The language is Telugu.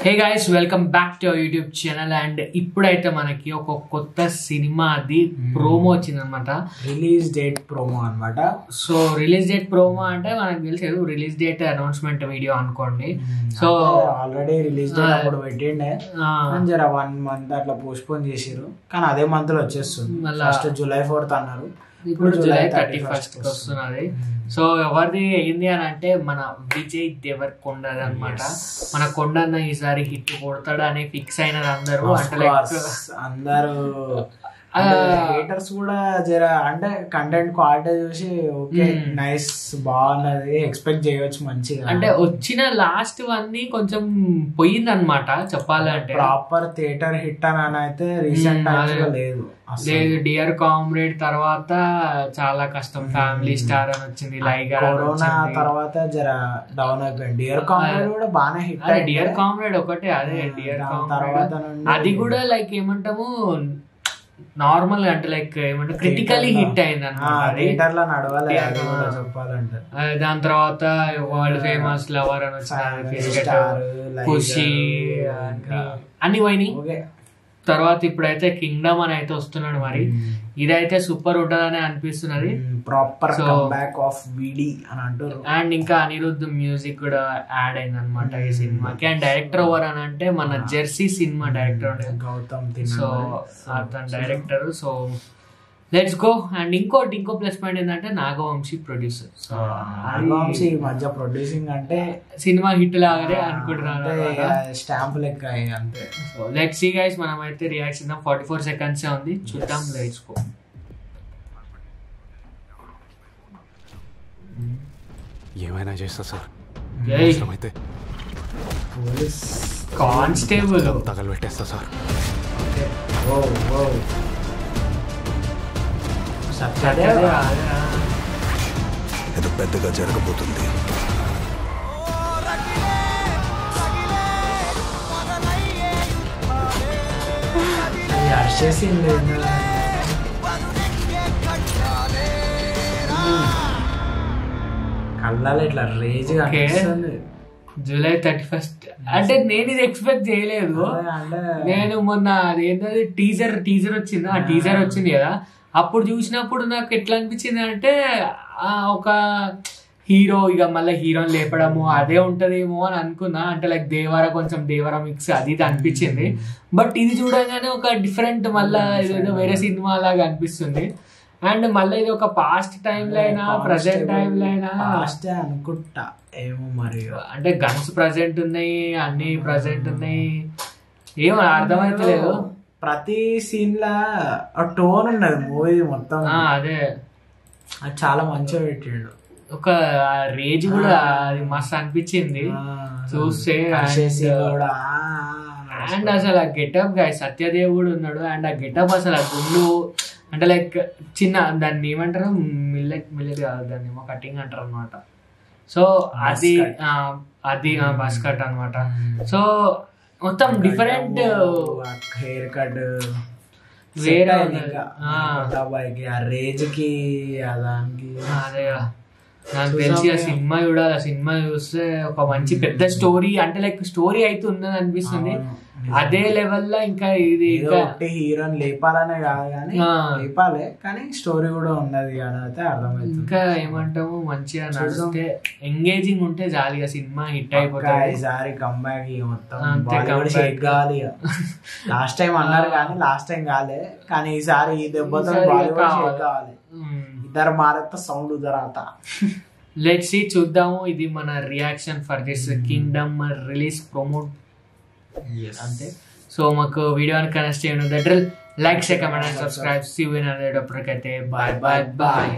Hey guys, welcome back to our YouTube channel. And ఇప్పుడైతే మనకి ఒక కొత్త సినిమాది ప్రోమో వచ్చిందనమాట. రిలీజ్ డేట్ ప్రోమో అనమాట. సో రిలీజ్ డేట్ ప్రోమో అంటే మనకు తెలిసేది రిలీజ్ డేట్ అనౌన్స్మెంట్ వీడియో అనుకోండి. సో ఆల్రెడీ రిలీజ్ డేట్ అప్పుడు పెట్టిండే, జర 1 month అట్లా పోస్ట్ పోన్ చేసిరు, కానీ అదే మంత్ లో వచ్చేస్తుంది. ఫస్ట్ July 4th అన్నారు, ఇప్పుడు July 31st వస్తున్నది. సో ఎవరిది అయింది అని అంటే మన విజయ్ దేవరకొండ అనమాట. మన కొండన్న ఈసారి హిట్ కొడతాడు అని ఫిక్స్ అయినది అందరూ. అంటే అందరూ హేటర్స్ కూడా జర అంటే కంటెంట్ క్వాలిటీ చూసి ఓకే నైస్ బాగున్నది, ఎక్స్పెక్ట్ చేయవచ్చు మంచిగా. అంటే వచ్చిన లాస్ట్ అన్ని కొంచెం పోయిందనమాట చెప్పాలంటే. ప్రాపర్ థియేటర్ హిట్ అని అయితే రీసెంట్ లేదు. డియర్ కామ్రేడ్ తర్వాత చాలా కష్టం, ఫ్యామిలీ స్టార్ అని వచ్చింది, కరోనా తర్వాత జర డౌన్ అయిపోయింది. డియర్ కామ్రేడ్ కూడా బాగానే హిట్. డియర్ కామ్రేడ్ ఒకటే, అదే డియర్ తర్వాత అది కూడా లైక్ ఏమంటాము నార్మల్ అంటే లైక్ ఏమంటే క్రిటికలీ హిట్ అయింది అనమాట. చెప్పాలంటే దాని తర్వాత వరల్డ్ ఫేమస్ లవర్ అని వచ్చింది, ఖుషి అన్ని పోయినాయి. తర్వాత ఇప్పుడైతే కింగ్డమ్ అని అయితే వస్తున్నాడు. మరి ఇదైతే సూపర్ ఉంటదని అనిపిస్తున్నది. ప్రాపర్ కమ్‌బ్యాక్ ఆఫ్ విడి అని అంటారు. అండ్ ఇంకా అనిరుద్ధ్ మ్యూజిక్ కూడా యాడ్ అయింది అనమాట ఈ సినిమాకి. అండ్ డైరెక్టర్ ఎవరు అని అంటే మన జెర్సీ సినిమా డైరెక్టర్ ఉండే గౌతమ్. సో అతను director. So let's go. And ఇంకో ప్లస్ పాయింట్ ఏంటంటే నాగవంశీ ప్రొడ్యూసర్. సో నాగవంశీ ఈ మధ్య ప్రొడ్యూసింగ్ అంటే సినిమా హిట్ లాగానే అనుకుంటున్నాను, స్టాంప్ లెక్క అంతే. సో లెట్స్ సీ గైస్, మనం అయితే రియాక్షన్ ఇద్దాం. 44 seconds ఉంది, చూద్దాం. Let's go. ఏమైనా చేస్తా సార్, అయితే పోలీస్ కానిస్టేబుల్ తగలబెట్టేస్తా సార్. ఏదో పెద్దగా జరగబోతుంది. కళ్ళాలి ఇట్లా రేజ్ July 31st అంటే నేను ఇది ఎక్స్పెక్ట్ చేయలేదు. నేను మొన్న అదేంటది టీజర్ వచ్చింది, ఆ టీజర్ వచ్చింది కదా, అప్పుడు చూసినప్పుడు నాకు ఎట్లా అనిపించింది అంటే ఒక హీరో ఇక మళ్ళీ హీరోని లేపడము అదే ఉంటదేమో అని అనుకున్నా. అంటే లైక్ కొంచెం దేవర మిక్స్ అది ఇది అనిపించింది. బట్ ఇది చూడగానే ఒక డిఫరెంట్ మళ్ళా ఏదో వేరే సినిమా లాగా అనిపిస్తుంది. అండ్ మళ్ళీ ఇది ఒక పాస్ట్ టైంలో అయినా ప్రజెంట్ టైంలో అయినా అనుకుంటా ఏమో మరి. అంటే గన్స్ ప్రజెంట్ ఉన్నాయి, అన్ని ప్రజెంట్ ఉన్నాయి, ఏమో అర్థమైతలేదు. ప్రతి సీన్ లా టోన్ ఉన్నది మూవీ మొత్తం. అదే అది చాలా మంచిగా పెట్టిండు. ఒక రేంజ్ కూడా అది మస్తు అనిపించింది చూస్తే. అండ్ అసలు ఆ గెటప్ గాయ సత్యదేవ్ కూడా ఉన్నాడు. అండ్ ఆ గెటప్ అసలు ఆ గుండు అంటే లైక్ చిన్న దాన్ని ఏమంటారు మిల్లెట్ కాదు, దాన్ని ఏమో కటింగ్ అంటారు అనమాట. సో అది బస్ కట్ అనమాట. సో మొత్తం డిఫరెంట్ హెయిర్ కట్ వేరే రేజ్ కి దానికి. అదే నాకు తెలిసి ఆ సినిమా చూడాలి. ఆ సినిమా చూస్తే ఒక మంచి పెద్ద స్టోరీ అంటే లైక్ స్టోరీ అయితే ఉందని అనిపిస్తుంది. అదే లెవెల్ ఇంకా ఇది హీరోని లేపాలనే కాదు కానీ లేపాలే, కానీ స్టోరీ కూడా ఉన్నది అయితే అర్థమైంది. ఇంకా ఏమంటాము మంచిగా నడిస్తే ఎంగేజింగ్ ఉంటే జాలీగా సినిమా హిట్ అయిపోతుంది. ఈసారి కంబ్యాక్ మొత్తం కావాలి. లాస్ట్ టైం అన్నారు కానీ లాస్ట్ టైం కాలే, కానీ ఈసారి ఈ దెబ్బతో కావాలి. ఇద్దరు మారత సౌండ్ ఉదరాత. లెట్స్ సీ, చూద్దాము. ఇది మన reaction for this kingdom release promote అంతే. సో మాకు వీడియో కనెక్ట్ చేయండి. Like, share, comment and subscribe. See you in another episode. Bye bye bye.